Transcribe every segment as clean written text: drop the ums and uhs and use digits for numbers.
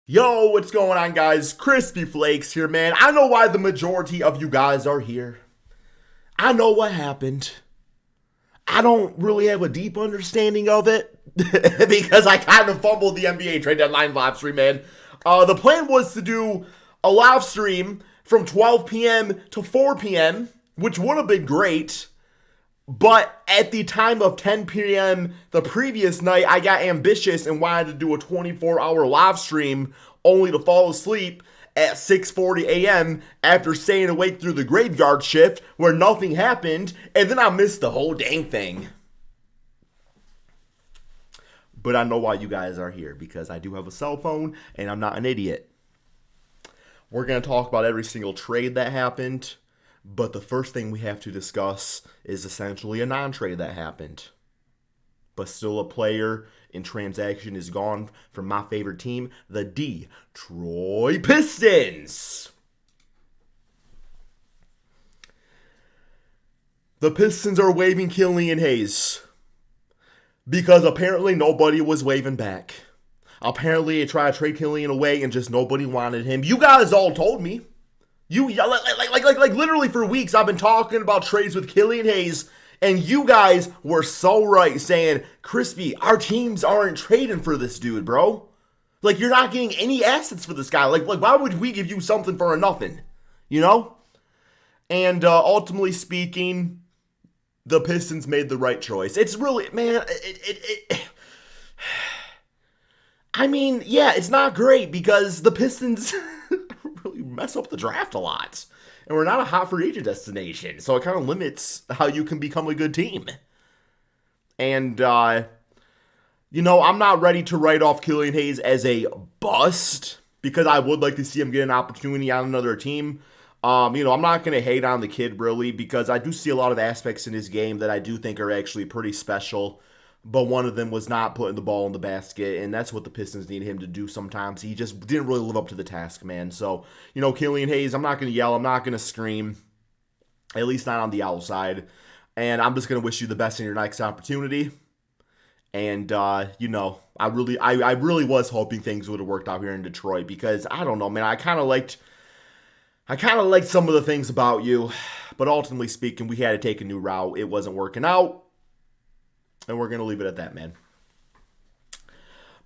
Yo, what's going on, guys? Crispy Flakes here, man. I know why the majority of you guys are here. I know what happened. I don't really have a deep understanding of it because I kind of fumbled the NBA trade deadline live stream, man. The plan was to do a live stream from 12 p.m. to 4 p.m., which would have been great. But at the time of 10 p.m. the previous night, I got ambitious and wanted to do a 24-hour live stream only to fall asleep at 6:40 a.m. after staying awake through the graveyard shift where nothing happened, and then I missed the whole dang thing. But I know why you guys are here, because I do have a cell phone and I'm not an idiot. We're going to talk about every single trade that happened. But the first thing we have to discuss is essentially a non-trade that happened. But still a player in transaction is gone from my favorite team, the Detroit Pistons. The Pistons are waiving Kilan Hayes because apparently nobody was waving back. Apparently they tried to trade Kilan away and just nobody wanted him. You guys all told me. Like literally for weeks I've been talking about trades with Kilan Hayes, and you guys were so right saying, Crispy, our teams aren't trading for this dude, bro. Like, you're not getting any assets for this guy. Like why would we give you something for a nothing? You know? And ultimately speaking, the Pistons made the right choice. It's really, man, I mean, yeah, it's not great because the Pistons really mess up the draft a lot. And we're not a hot free agent destination, so it kind of limits how you can become a good team. And, I'm not ready to write off Kilan Hayes as a bust because I would like to see him get an opportunity on another team. I'm not going to hate on the kid, really, because I do see a lot of aspects in his game that I do think are actually pretty special. But one of them was not putting the ball in the basket, and that's what the Pistons need him to do sometimes. He just didn't really live up to the task, man. So, Kilan Hayes, I'm not going to yell. I'm not going to scream, at least not on the outside. And I'm just going to wish you the best in your next opportunity. And, I really was hoping things would have worked out here in Detroit because, I don't know, man, I kind of liked some of the things about you. But ultimately speaking, we had to take a new route. It wasn't working out. And we're going to leave it at that, man.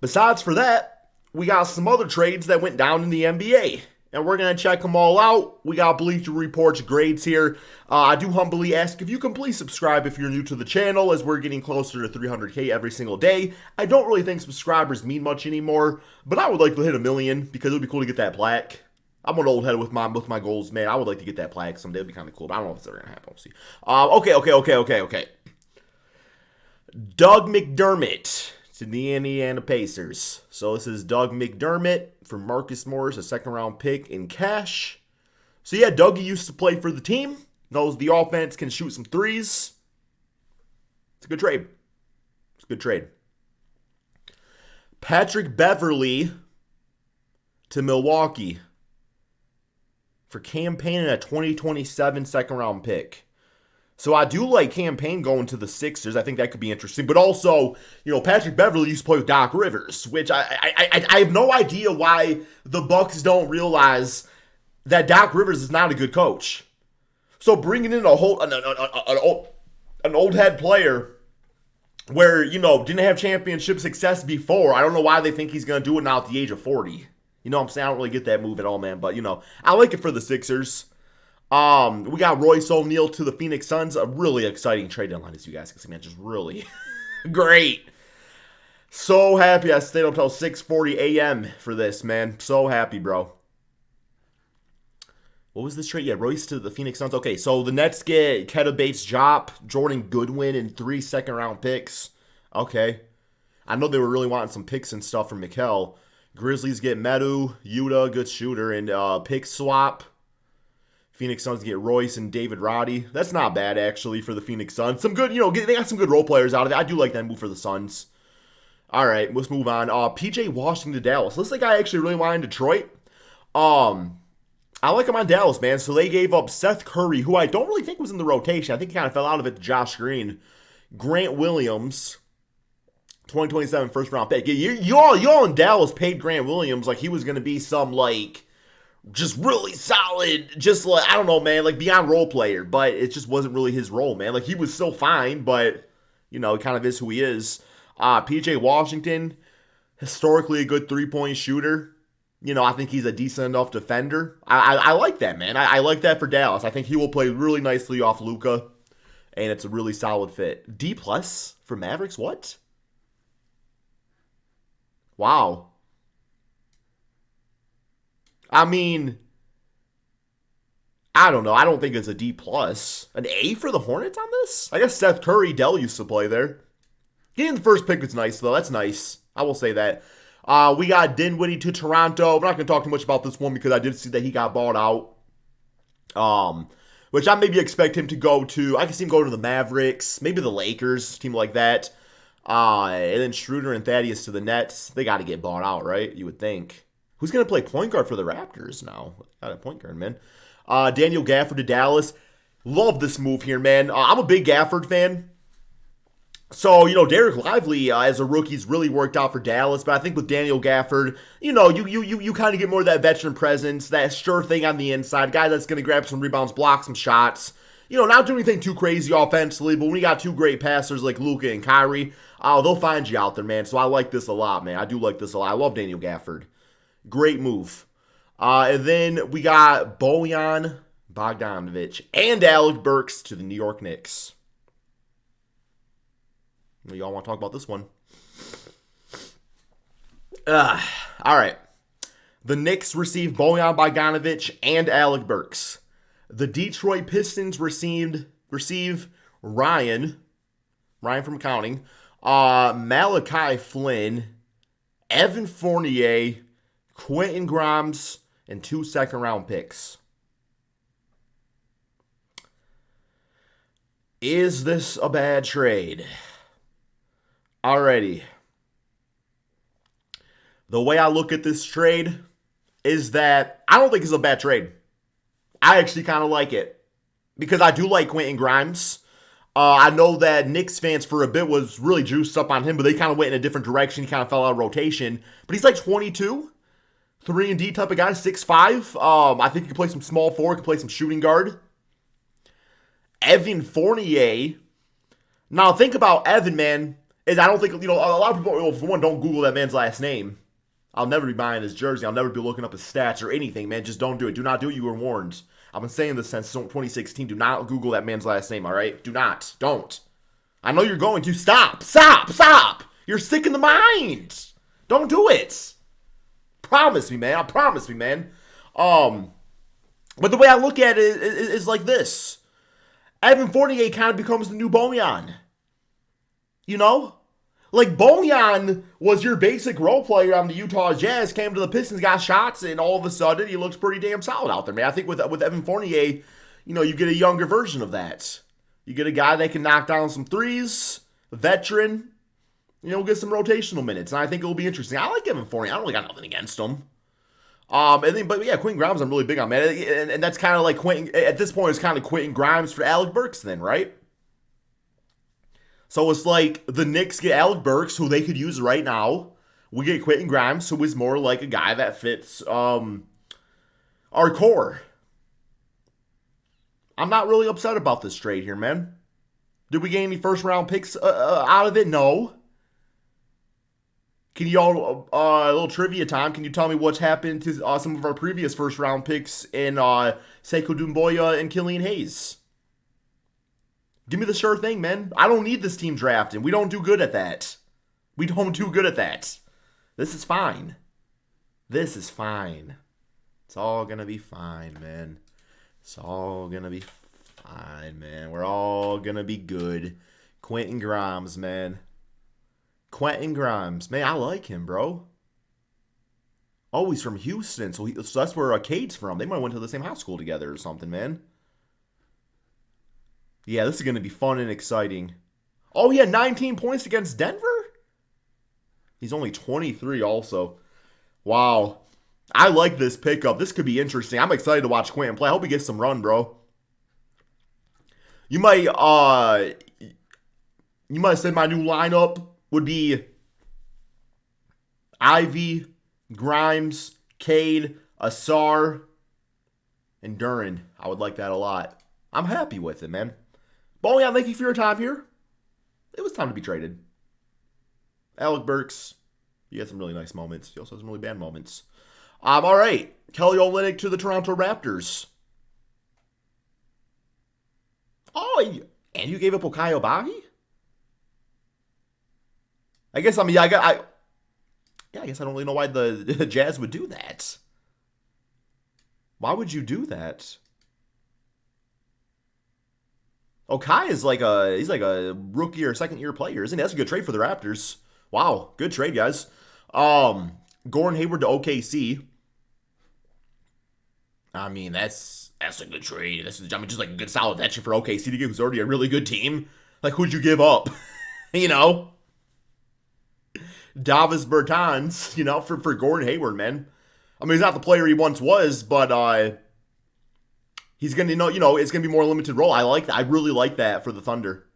Besides for that, we got some other trades that went down in the NBA. And we're going to check them all out. We got Bleacher Report's grades here. I do humbly ask if you can please subscribe if you're new to the channel, as we're getting closer to 300K every single day. I don't really think subscribers mean much anymore, but I would like to hit 1 million because it would be cool to get that plaque. I'm an old head with my goals, man. I would like to get that plaque someday. It would be kind of cool, but I don't know if it's ever going to happen. We'll see. Okay. Doug McDermott to the Indiana Pacers. So this is Doug McDermott for Marcus Morris, a second-round pick in cash. So yeah, Dougie used to play for the team. Knows the offense, can shoot some threes. It's a good trade. Patrick Beverley to Milwaukee for campaign and a 2027 second-round pick. So I do like campaign going to the Sixers. I think that could be interesting. But also, Patrick Beverley used to play with Doc Rivers, which I have no idea why the Bucks don't realize that Doc Rivers is not a good coach. So bringing in an old head player where, didn't have championship success before, I don't know why they think he's going to do it now at the age of 40. You know what I'm saying? I don't really get that move at all, man. But, I like it for the Sixers. We got Royce O'Neal to the Phoenix Suns. A really exciting trade deadline, as you guys can see, man. Just really great. So happy I stayed up till 6:40 a.m. for this, man. So happy, bro. What was this trade? Yeah, Royce to the Phoenix Suns. Okay, so the Nets get Ketta Bates-Diop, Jordan Goodwin, and 3 second-round picks. Okay. I know they were really wanting some picks and stuff from Mikal. Grizzlies get Medu, Yuta, good shooter, and pick swap. Phoenix Suns get Royce and David Roddy. That's not bad, actually, for the Phoenix Suns. Some good, they got some good role players out of it. I do like that move for the Suns. All right, let's move on. PJ Washington to Dallas. This is the guy I actually really wanted in Detroit. I like him on Dallas, man. So they gave up Seth Curry, who I don't really think was in the rotation. I think he kind of fell out of it to Josh Green. Grant Williams 2027 first round pick. You all in Dallas paid Grant Williams like he was going to be some, like, just really solid, just like, I don't know, man, like beyond role player, but it just wasn't really his role, man. Like, he was still fine, but, he kind of is who he is. PJ Washington, historically a good three-point shooter. I think he's a decent enough defender. I like that, man. I like that for Dallas. I think he will play really nicely off Luka, and it's a really solid fit. D+ for Mavericks, what? Wow. I mean, I don't know. I don't think it's a D+. An A for the Hornets on this? I guess Seth Curry, Dell used to play there. Getting the first pick was nice, though. That's nice. I will say that. We got Dinwiddie to Toronto. We're not going to talk too much about this one because I did see that he got bought out. Which I maybe expect him to go to. I can see him go to the Mavericks, maybe the Lakers, team like that. And then Schroeder and Thaddeus to the Nets. They got to get bought out, right? You would think. Who's going to play point guard for the Raptors now? Got a point guard, man. Daniel Gafford to Dallas. Love this move here, man. I'm a big Gafford fan. So, Derek Lively as a rookie's really worked out for Dallas, but I think with Daniel Gafford, you kind of get more of that veteran presence, that sure thing on the inside, guy that's going to grab some rebounds, block some shots. Not doing anything too crazy offensively, but when you got two great passers like Luka and Kyrie, they'll find you out there, man. So I like this a lot, man. I do like this a lot. I love Daniel Gafford. Great move. And then we got Bojan Bogdanovic and Alec Burks to the New York Knicks. Y'all want to talk about this one? All right. The Knicks receive Bojan Bogdanovic and Alec Burks. The Detroit Pistons receive Ryan from accounting, Malachi Flynn, Evan Fournier, Quentin Grimes, and 2 second-round picks. Is this a bad trade? Alrighty. The way I look at this trade is that I don't think it's a bad trade. I actually kind of like it because I do like Quentin Grimes. I know that Knicks fans for a bit was really juiced up on him, but they kind of went in a different direction. He kind of fell out of rotation. But he's like 22, 3-and-D type of guy, 6'5". I think he can play some small forward, can play some shooting guard. Evan Fournier. Now think about Evan, man. I don't think, a lot of people, for one, don't Google that man's last name. I'll never be buying his jersey. I'll never be looking up his stats or anything, man. Just don't do it. Do not do it. You were warned. I've been saying this since 2016. Do not Google that man's last name, all right? Do not. Don't. I know you're going to. Stop. You're sick in the mind. Don't do it. Promise me, man. Promise me, man. But the way I look at it is like this. Evan Fournier kind of becomes the new Bojan. Like, Bojan was your basic role player on the Utah Jazz, came to the Pistons, got shots, and all of a sudden, he looks pretty damn solid out there, man. I think with Evan Fournier, you get a younger version of that. You get a guy that can knock down some threes, a veteran, get some rotational minutes, and I think it'll be interesting. I like Evan Fournier. I don't really got nothing against him. Quentin Grimes, I'm really big on, man. And that's kind of like Quentin, at this point, it's kind of Quentin Grimes for Alec Burks then, right? So it's like the Knicks get Alec Burks, who they could use right now. We get Quentin Grimes, who is more like a guy that fits our core. I'm not really upset about this trade here, man. Did we get any first-round picks out of it? No. Can you all, a little trivia time, can you tell me what's happened to some of our previous first-round picks in Sekou Doumbouya and Kilan Hayes? Give me the sure thing, man. I don't need this team drafting. We don't do good at that. This is fine. It's all gonna be fine, man. It's all gonna be fine, man. We're all gonna be good. Quentin Grimes, man. Man, I like him, bro. Oh, he's from Houston, so that's where Cade's from. They might have went to the same high school together or something, man. Yeah, this is going to be fun and exciting. Oh, he had 19 points against Denver? He's only 23 also. Wow. I like this pickup. This could be interesting. I'm excited to watch Quentin play. I hope he gets some run, bro. You might say my new lineup would be Ivy, Grimes, Cade, Asar, and Duran. I would like that a lot. I'm happy with it, man. Bojan, thank you for your time here. It was time to be traded. Alec Burks, he had some really nice moments. He also has some really bad moments. All right. Kelly Olynyk to the Toronto Raptors. Oh, and you gave up Okai Obahi? I guess, I guess I don't really know why the Jazz would do that. Why would you do that? Okai is he's like a rookie or second year player, isn't he? That's a good trade for the Raptors. Wow, good trade, guys. Gordon Hayward to OKC. I mean, that's a good trade. Just like a good solid veteran for OKC to give who's already a really good team. Like, who'd you give up? you know? Davis Bertans, for Gordon Hayward, man. I mean, he's not the player he once was, but he's gonna it's gonna be more limited role. I like that. I really like that for the Thunder.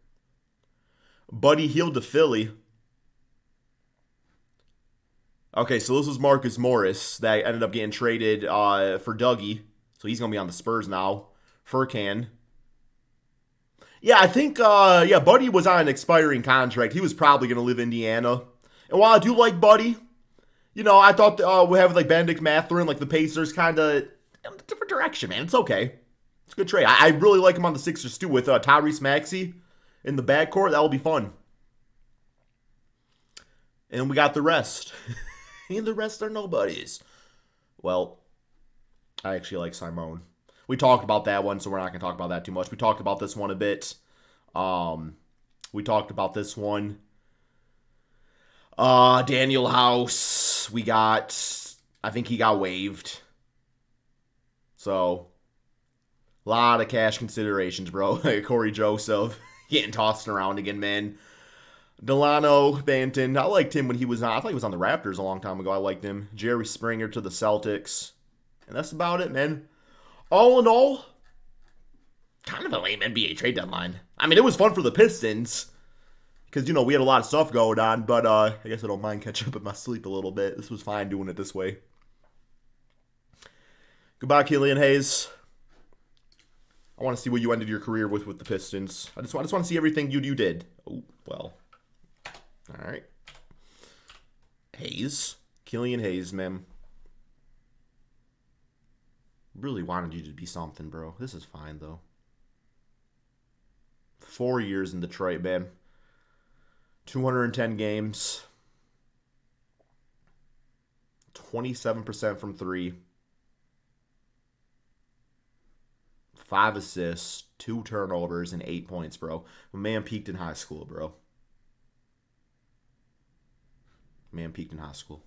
Buddy Hield to Philly. Okay, so this was Marcus Morris that ended up getting traded for Dougie. So he's going to be on the Spurs now. Furkan. Yeah, I think, Buddy was on an expiring contract. He was probably going to live in Indiana. And while I do like Buddy, I thought we have like Benedict Mathurin, like the Pacers, kind of in a different direction, man. It's okay. It's a good trade. I really like him on the Sixers, too, with Tyrese Maxey in the backcourt. That will be fun. And we got the rest. And the rest are nobodies. Well, I actually like Simone. We talked about that one, so we're not going to talk about that too much. We talked about this one a bit. We talked about this one. Daniel House. I think he got waived. So, a lot of cash considerations, bro. Corey Joseph getting tossed around again, man. Delano Banton. I liked him when he was on. I thought he was on the Raptors a long time ago. I liked him. Jerry Springer to the Celtics. And that's about it, man. All in all, kind of a lame NBA trade deadline. I mean, it was fun for the Pistons. Because, we had a lot of stuff going on. But I guess I don't mind catching up in my sleep a little bit. This was fine doing it this way. Goodbye, Kilan Hayes. I want to see what you ended your career with the Pistons. I just want to see everything you did. Oh, well. All right. Hayes. Kilan Hayes, man. Really wanted you to be something, bro. This is fine, though. 4 years in Detroit, man. 210 games. 27% from 3. 5 assists, 2 turnovers, and 8 points, bro. The man peaked in high school, bro. Man peaked in high school.